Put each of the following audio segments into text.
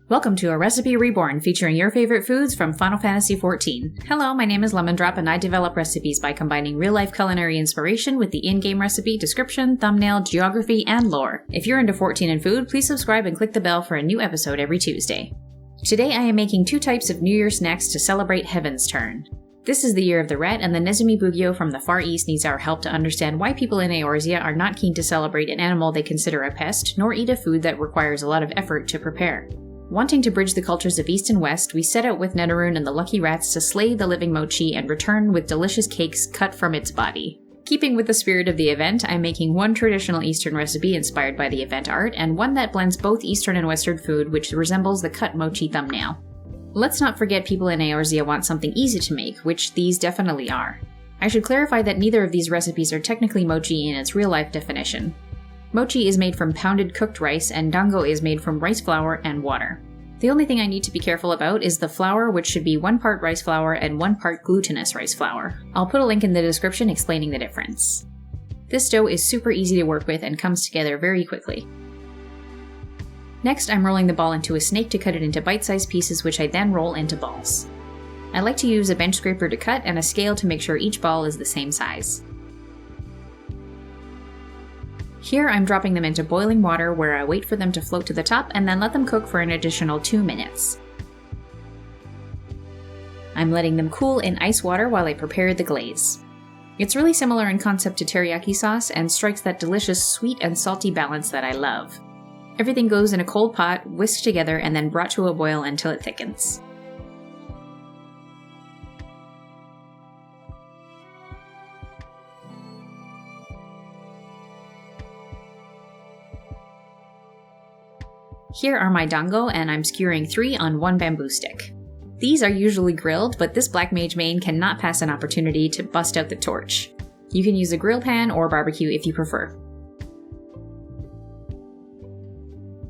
Welcome to A Recipe Reborn, featuring your favorite foods from Final Fantasy XIV. Hello, my name is Lemon Drop, and I develop recipes by combining real-life culinary inspiration with the in-game recipe, description, thumbnail, geography, and lore. If you're into 14 and food, please subscribe and click the bell for a new episode every Tuesday. Today I am making two types of New Year snacks to celebrate Heavensturn. This is the year of the rat, and the Nezumi Bugyo from the Far East needs our help to understand why people in Eorzea are not keen to celebrate an animal they consider a pest, nor eat a food that requires a lot of effort to prepare. Wanting to bridge the cultures of East and West, we set out with Nedaroon and the Lucky Rats to slay the living Mochi and return with delicious cakes cut from its body. Keeping with the spirit of the event, I'm making one traditional Eastern recipe inspired by the event art, and one that blends both Eastern and Western food, which resembles the cut Mochi thumbnail. Let's not forget people in Eorzea want something easy to make, which these definitely are. I should clarify that neither of these recipes are technically mochi in its real-life definition. Mochi is made from pounded cooked rice, and dango is made from rice flour and water. The only thing I need to be careful about is the flour, which should be 1 part rice flour and 1 part glutinous rice flour. I'll put a link in the description explaining the difference. This dough is super easy to work with and comes together very quickly. Next, I'm rolling the ball into a snake to cut it into bite-sized pieces, which I then roll into balls. I like to use a bench scraper to cut and a scale to make sure each ball is the same size. Here I'm dropping them into boiling water where I wait for them to float to the top and then let them cook for an additional 2 minutes. I'm letting them cool in ice water while I prepare the glaze. It's really similar in concept to teriyaki sauce and strikes that delicious sweet and salty balance that I love. Everything goes in a cold pot, whisked together, and then brought to a boil until it thickens. Here are my dango, and I'm skewering 3 on 1 bamboo stick. These are usually grilled, but this Black Mage main cannot pass an opportunity to bust out the torch. You can use a grill pan or barbecue if you prefer.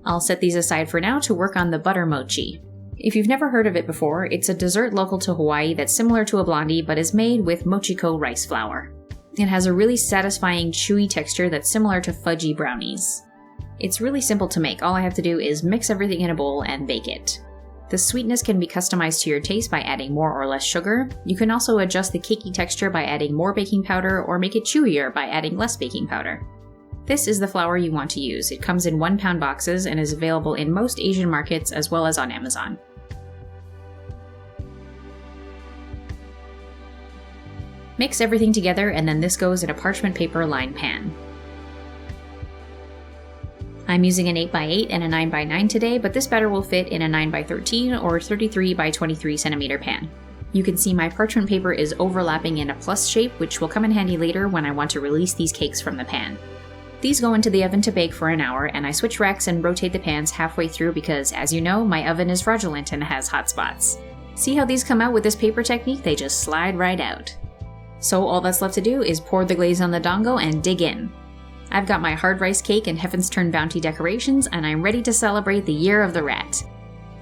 I'll set these aside for now to work on the butter mochi. If you've never heard of it before, it's a dessert local to Hawaii that's similar to a blondie but is made with mochiko rice flour. It has a really satisfying chewy texture that's similar to fudgy brownies. It's really simple to make. All I have to do is mix everything in a bowl and bake it. The sweetness can be customized to your taste by adding more or less sugar. You can also adjust the cakey texture by adding more baking powder or make it chewier by adding less baking powder. This is the flour you want to use. It comes in 1-pound boxes and is available in most Asian markets as well as on Amazon. Mix everything together, and then this goes in a parchment paper lined pan. I'm using an 8x8 and a 9x9 today, but this batter will fit in a 9x13 or 33x23 centimeter pan. You can see my parchment paper is overlapping in a plus shape, which will come in handy later when I want to release these cakes from the pan. These go into the oven to bake for an hour, and I switch racks and rotate the pans halfway through because, as you know, my oven is fraudulent and has hot spots. See how these come out with this paper technique? They just slide right out. So all that's left to do is pour the glaze on the dango and dig in. I've got my hard rice cake and Heavensturn bounty decorations, and I'm ready to celebrate the Year of the Rat.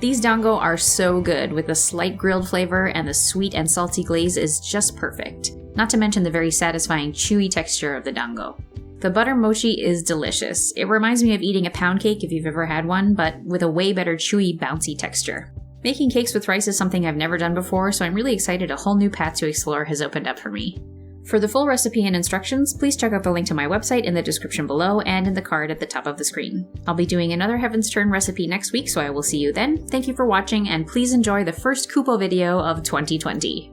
These dango are so good, with the slight grilled flavor, and the sweet and salty glaze is just perfect. Not to mention the very satisfying chewy texture of the dango. The butter mochi is delicious. It reminds me of eating a pound cake if you've ever had one, but with a way better chewy, bouncy texture. Making cakes with rice is something I've never done before, so I'm really excited a whole new path to explore has opened up for me. For the full recipe and instructions, please check out the link to my website in the description below and in the card at the top of the screen. I'll be doing another Heavensturn recipe next week, so I will see you then. Thank you for watching, and please enjoy the first Kupo video of 2020.